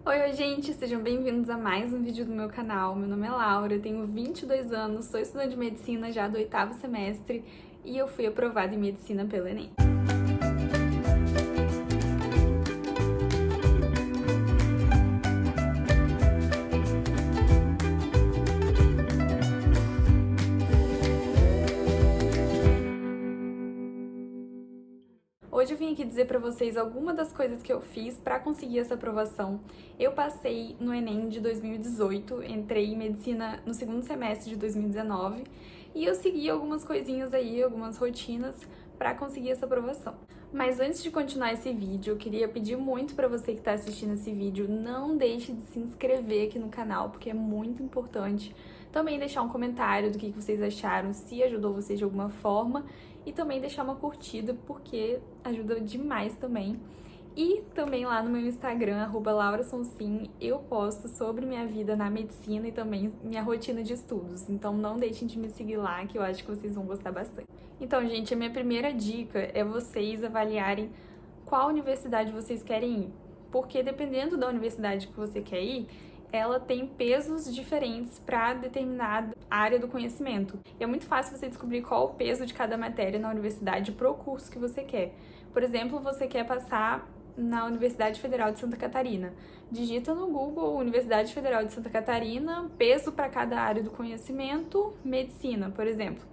Oi, gente! Sejam bem-vindos a mais um vídeo do meu canal. Meu nome é Laura, tenho 22 anos, sou estudante de medicina já do 8º semestre e eu fui aprovada em medicina pelo Enem. Hoje eu vim aqui dizer pra vocês algumas das coisas que eu fiz pra conseguir essa aprovação. Eu passei no Enem de 2018, entrei em medicina no segundo semestre de 2019 e eu segui algumas coisinhas aí, algumas rotinas pra conseguir essa aprovação. Mas antes de continuar esse vídeo, eu queria pedir muito pra você que tá assistindo esse vídeo, não deixe de se inscrever aqui no canal, porque é muito importante. Também deixar um comentário do que vocês acharam, se ajudou vocês de alguma forma, e também deixar uma curtida, porque ajuda demais também. E também lá no meu Instagram, @laurasonsim, eu posto sobre minha vida na medicina e também minha rotina de estudos. Então não deixem de me seguir lá, que eu acho que vocês vão gostar bastante. Então, gente, a minha primeira dica é vocês avaliarem qual universidade vocês querem ir. Porque dependendo da universidade que você quer ir, ela tem pesos diferentes para determinada área do conhecimento. E é muito fácil você descobrir qual o peso de cada matéria na universidade pro curso que você quer. Por exemplo, você quer passar na Universidade Federal de Santa Catarina. Digita no Google Universidade Federal de Santa Catarina, peso para cada área do conhecimento, medicina, por exemplo.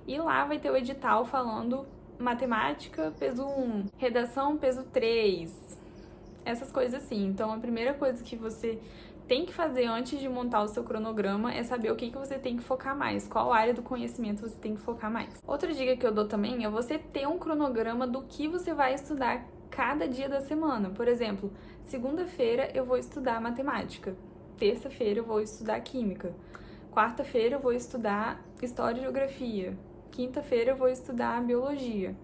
E lá vai ter o edital falando matemática, peso 1, redação, peso 3, essas coisas assim. Então, a primeira coisa que você tem que fazer antes de montar o seu cronograma é saber o que você tem que focar mais, qual área do conhecimento você tem que focar mais. Outra dica que eu dou também é você ter um cronograma do que você vai estudar cada dia da semana. Por exemplo, segunda-feira eu vou estudar matemática, terça-feira eu vou estudar química, quarta-feira eu vou estudar história e geografia, quinta-feira eu vou estudar biologia.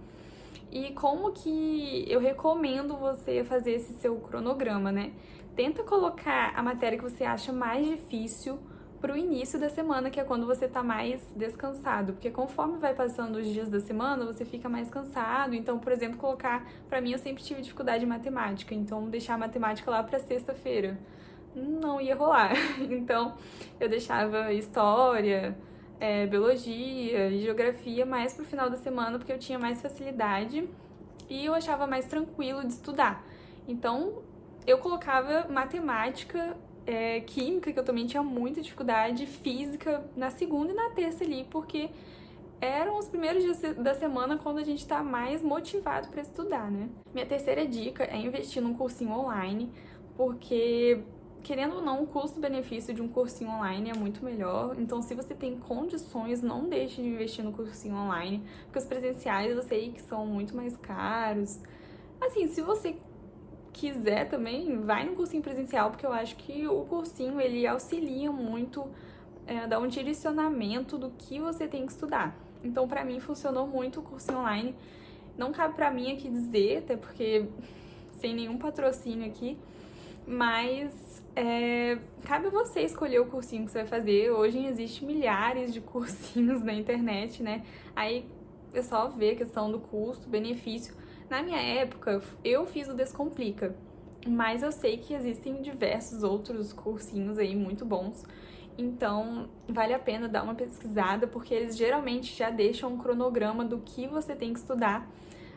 E como que eu recomendo você fazer esse seu cronograma, né? Tenta colocar a matéria que você acha mais difícil pro início da semana, que é quando você tá mais descansado, porque conforme vai passando os dias da semana, você fica mais cansado. Então, por exemplo, pra mim eu sempre tive dificuldade em matemática, então deixar a matemática lá pra sexta-feira não ia rolar. Então, eu deixava história, biologia e geografia mais pro final da semana, porque eu tinha mais facilidade e eu achava mais tranquilo de estudar. Então, eu colocava matemática, química, que eu também tinha muita dificuldade, física na segunda e na terça ali, porque eram os primeiros dias da semana quando a gente tá mais motivado para estudar, né? Minha terceira dica é investir num cursinho online, porque querendo ou não, o custo-benefício de um cursinho online é muito melhor. Então, se você tem condições, não deixe de investir no cursinho online, porque os presenciais eu sei que são muito mais caros. Assim, se você quiser também, vai no cursinho presencial, porque eu acho que o cursinho, ele auxilia muito, dá um direcionamento do que você tem que estudar. Então, pra mim, funcionou muito o cursinho online. Não cabe pra mim aqui dizer, até porque sem nenhum patrocínio aqui, mas cabe a você escolher o cursinho que você vai fazer. Hoje existem milhares de cursinhos na internet, né? Aí é só ver a questão do custo, benefício. Na minha época, eu fiz o Descomplica, mas eu sei que existem diversos outros cursinhos aí muito bons. Então, vale a pena dar uma pesquisada, porque eles geralmente já deixam um cronograma do que você tem que estudar.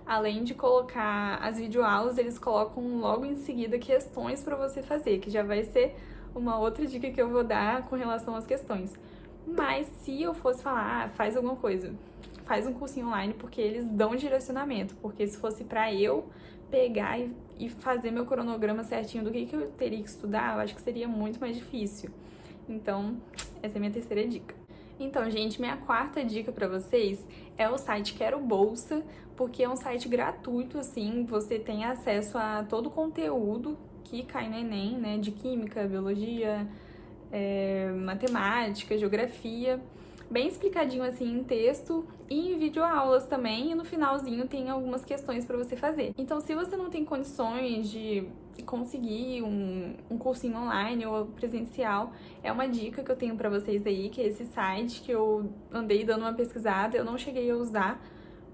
Além de colocar as videoaulas, eles colocam logo em seguida questões para você fazer, que já vai ser uma outra dica que eu vou dar com relação às questões. Mas se eu fosse falar, faz alguma coisa, faz um cursinho online, porque eles dão direcionamento. Porque se fosse para eu pegar e fazer meu cronograma certinho do que eu teria que estudar, eu acho que seria muito mais difícil. Então, essa é a minha terceira dica. Então, gente, minha quarta dica pra vocês é o site Quero Bolsa, porque é um site gratuito, assim, você tem acesso a todo o conteúdo que cai no Enem, né, de química, biologia, matemática, geografia, bem explicadinho assim em texto e em videoaulas também, e no finalzinho tem algumas questões para você fazer. Então, se você não tem condições de conseguir um cursinho online ou presencial, é uma dica que eu tenho para vocês aí, que é esse site que eu andei dando uma pesquisada, eu não cheguei a usar,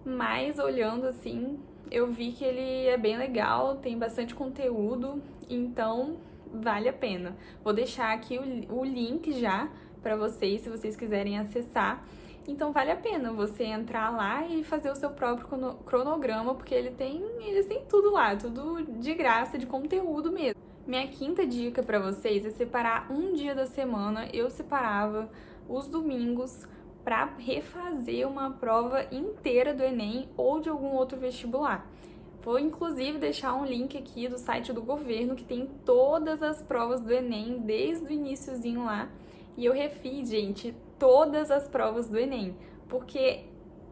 mas olhando assim, eu vi que ele é bem legal, tem bastante conteúdo, então vale a pena. Vou deixar aqui o link já para vocês, se vocês quiserem acessar. Então vale a pena você entrar lá e fazer o seu próprio cronograma, porque eles têm tudo lá, tudo de graça, de conteúdo mesmo. Minha quinta dica para vocês é separar um dia da semana. Eu separava os domingos para refazer uma prova inteira do Enem ou de algum outro vestibular. Vou inclusive deixar um link aqui do site do governo que tem todas as provas do Enem desde o iniciozinho lá. E eu refiz, gente, todas as provas do Enem, porque,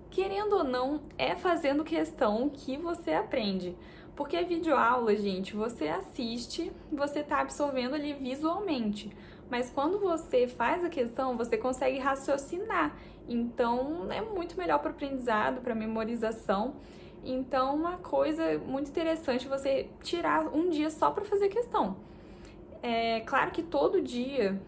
querendo ou não, é fazendo questão que você aprende. Porque a videoaula, gente, você assiste, você tá absorvendo ali visualmente. Mas quando você faz a questão, você consegue raciocinar. Então, é muito melhor para o aprendizado, para memorização. Então, uma coisa muito interessante é você tirar um dia só para fazer questão. É claro que todo dia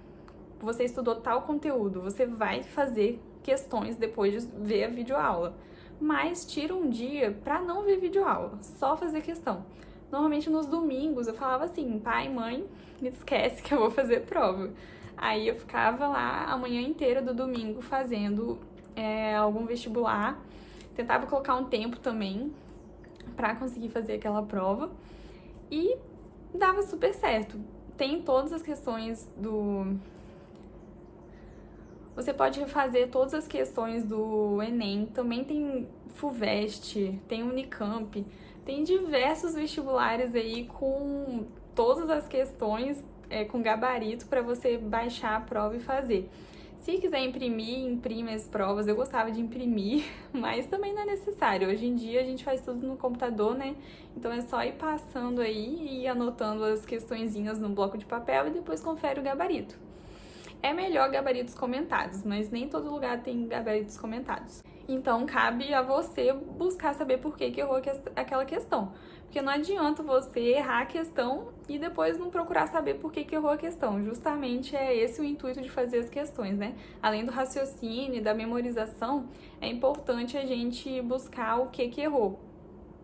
você estudou tal conteúdo, você vai fazer questões depois de ver a videoaula. Mas tira um dia para não ver videoaula, só fazer questão. Normalmente nos domingos eu falava assim, pai, mãe, me esquece que eu vou fazer prova. Aí eu ficava lá a manhã inteira do domingo fazendo algum vestibular, tentava colocar um tempo também para conseguir fazer aquela prova e dava super certo. Tem todas as questões do... Você pode refazer todas as questões do Enem, também tem FUVEST, tem Unicamp, tem diversos vestibulares aí com todas as questões com gabarito para você baixar a prova e fazer. Se quiser imprimir, imprime as provas. Eu gostava de imprimir, mas também não é necessário. Hoje em dia a gente faz tudo no computador, né? Então é só ir passando aí e anotando as questõezinhas no bloco de papel e depois confere o gabarito. É melhor gabaritos comentados, mas nem todo lugar tem gabaritos comentados. Então, cabe a você buscar saber por que errou aquela questão. Porque não adianta você errar a questão e depois não procurar saber por que errou a questão. Justamente é esse o intuito de fazer as questões, né? Além do raciocínio e da memorização, é importante a gente buscar o que errou.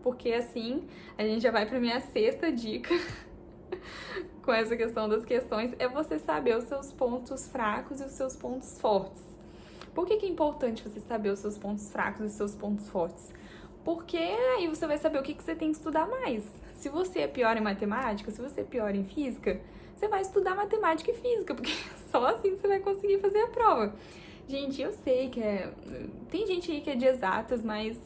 Porque assim, a gente já vai para minha sexta dica. Com essa questão das questões, é você saber os seus pontos fracos e os seus pontos fortes. Por que é importante você saber os seus pontos fracos e os seus pontos fortes? Porque aí você vai saber o que você tem que estudar mais. Se você é pior em matemática, se você é pior em física, você vai estudar matemática e física, porque só assim você vai conseguir fazer a prova. Gente, eu sei que tem gente aí que é de exatas, mas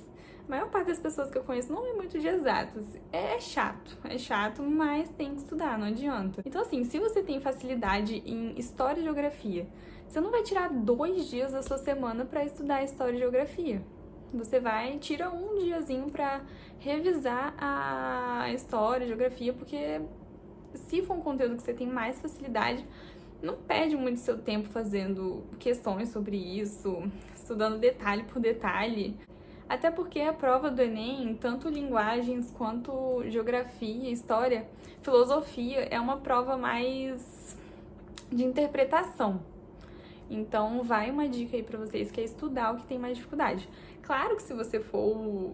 a maior parte das pessoas que eu conheço não é muito de exatas. É chato, mas tem que estudar, não adianta. Então assim, se você tem facilidade em História e Geografia, você não vai tirar 2 dias da sua semana para estudar História e Geografia. Você tira um diazinho para revisar a História e Geografia, porque se for um conteúdo que você tem mais facilidade, não perde muito seu tempo fazendo questões sobre isso, estudando detalhe por detalhe. Até porque a prova do Enem, tanto linguagens quanto geografia, história, filosofia, é uma prova mais de interpretação. Então, vai uma dica aí pra vocês, que é estudar o que tem mais dificuldade. Claro que se você for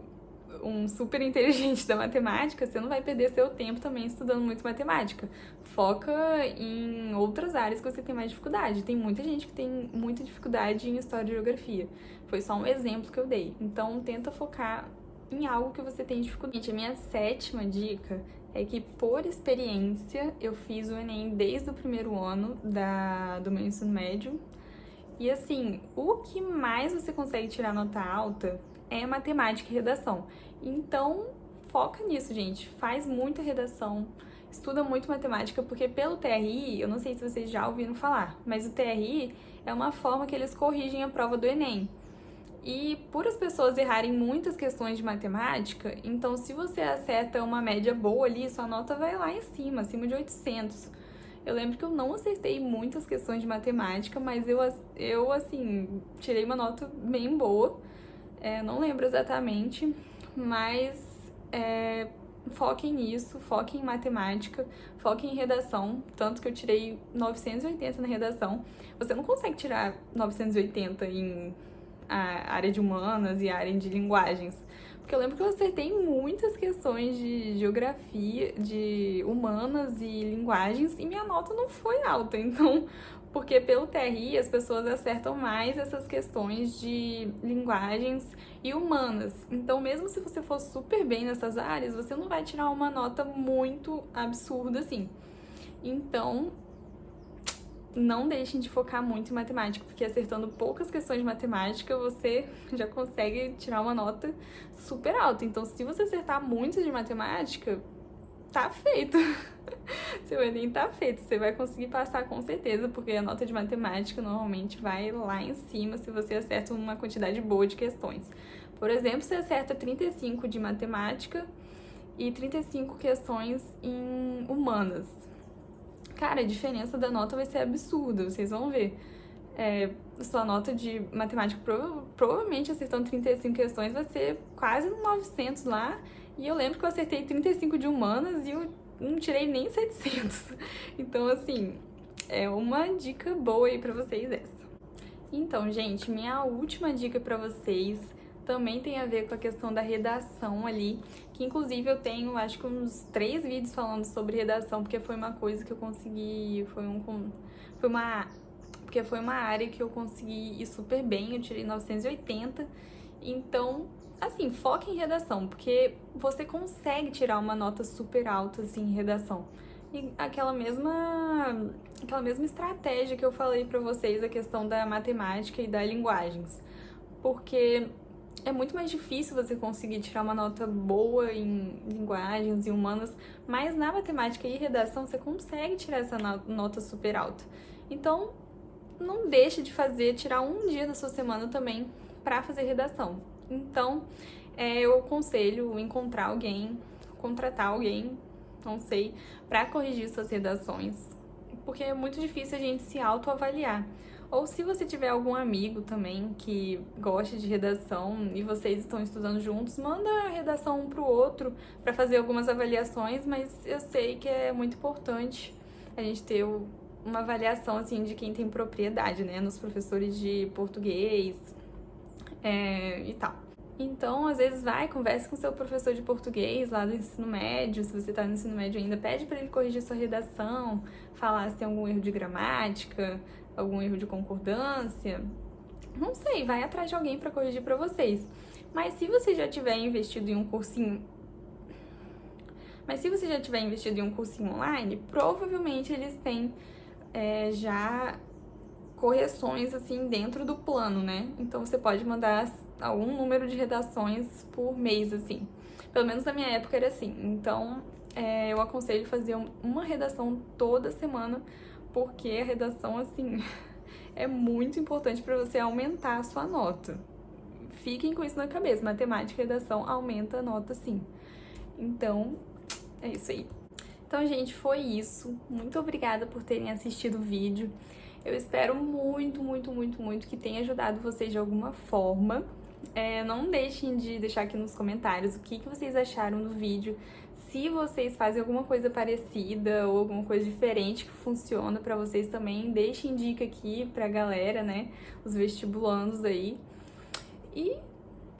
um super inteligente da matemática, você não vai perder seu tempo também estudando muito matemática. Foca em outras áreas que você tem mais dificuldade. Tem muita gente que tem muita dificuldade em História e Geografia. Foi só um exemplo que eu dei. Então, tenta focar em algo que você tem dificuldade. Gente, a minha 7ª dica é que, por experiência, eu fiz o Enem desde o primeiro ano do meu ensino médio. E assim, o que mais você consegue tirar nota alta é matemática e redação. Então, foca nisso, gente. Faz muita redação, estuda muito matemática, porque pelo TRI, eu não sei se vocês já ouviram falar, mas o TRI é uma forma que eles corrigem a prova do Enem. E por as pessoas errarem muitas questões de matemática, então se você acerta uma média boa ali, sua nota vai lá em cima, acima de 800. Eu lembro que eu não acertei muitas questões de matemática, mas eu assim, tirei uma nota bem boa. Não lembro exatamente, mas foquem nisso, foquem em matemática, foquem em redação, tanto que eu tirei 980 na redação. Você não consegue tirar 980 em a área de humanas e a área de linguagens, Porque eu lembro que eu acertei muitas questões de geografia, de humanas e linguagens, e minha nota não foi alta. Então, porque pelo TRI as pessoas acertam mais essas questões de linguagens e humanas. Então, mesmo se você for super bem nessas áreas, você não vai tirar uma nota muito absurda assim. Então, não deixem de focar muito em matemática, porque acertando poucas questões de matemática, você já consegue tirar uma nota super alta. Então, se você acertar muito de matemática, tá feito. Seu Enem tá feito. Você vai conseguir passar com certeza, porque a nota de matemática normalmente vai lá em cima se você acerta uma quantidade boa de questões. Por exemplo, você acerta 35 de matemática e 35 questões em humanas. Cara, a diferença da nota vai ser absurda, vocês vão ver. Sua nota de matemática, provavelmente acertando 35 questões, vai ser quase 900 lá. E eu lembro que eu acertei 35 de humanas e eu não tirei nem 700. Então, assim, é uma dica boa aí pra vocês essa. Então, gente, minha última dica pra vocês também tem a ver com a questão da redação ali, que inclusive eu tenho, acho que uns 3 vídeos falando sobre redação, porque foi uma coisa que eu consegui, porque foi uma área que eu consegui ir super bem, eu tirei 980, então, assim, foca em redação, porque você consegue tirar uma nota super alta, assim, em redação. E aquela mesma estratégia que eu falei pra vocês, a questão da matemática e das linguagens, porque é muito mais difícil você conseguir tirar uma nota boa em linguagens e humanas, mas na matemática e redação você consegue tirar essa nota super alta. Então, não deixe de tirar um dia da sua semana também para fazer redação. Então, eu aconselho encontrar alguém, contratar alguém, não sei, para corrigir suas redações, porque é muito difícil a gente se autoavaliar. Ou se você tiver algum amigo também que gosta de redação e vocês estão estudando juntos, manda a redação um pro outro para fazer algumas avaliações, mas eu sei que é muito importante a gente ter uma avaliação assim de quem tem propriedade, né, nos professores de português e tal. Então, às vezes converse com seu professor de português lá do ensino médio, se você tá no ensino médio ainda, pede para ele corrigir sua redação, falar se tem algum erro de gramática, algum erro de concordância, não sei, vai atrás de alguém para corrigir para vocês. Mas se você já tiver investido em um cursinho online, provavelmente eles têm já correções assim dentro do plano, né? Então você pode mandar algum número de redações por mês, assim. Pelo menos na minha época era assim. Então eu aconselho fazer uma redação toda semana, porque a redação, assim, é muito importante para você aumentar a sua nota. Fiquem com isso na cabeça, matemática e redação aumenta a nota, sim. Então, é isso aí. Então, gente, foi isso. Muito obrigada por terem assistido o vídeo. Eu espero muito, muito, muito, muito que tenha ajudado vocês de alguma forma. Não deixem de deixar aqui nos comentários o que vocês acharam do vídeo. Se vocês fazem alguma coisa parecida ou alguma coisa diferente que funciona pra vocês também, deixem dica aqui pra galera, né? Os vestibulandos aí. E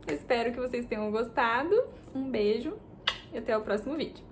eu espero que vocês tenham gostado. Um beijo e até o próximo vídeo.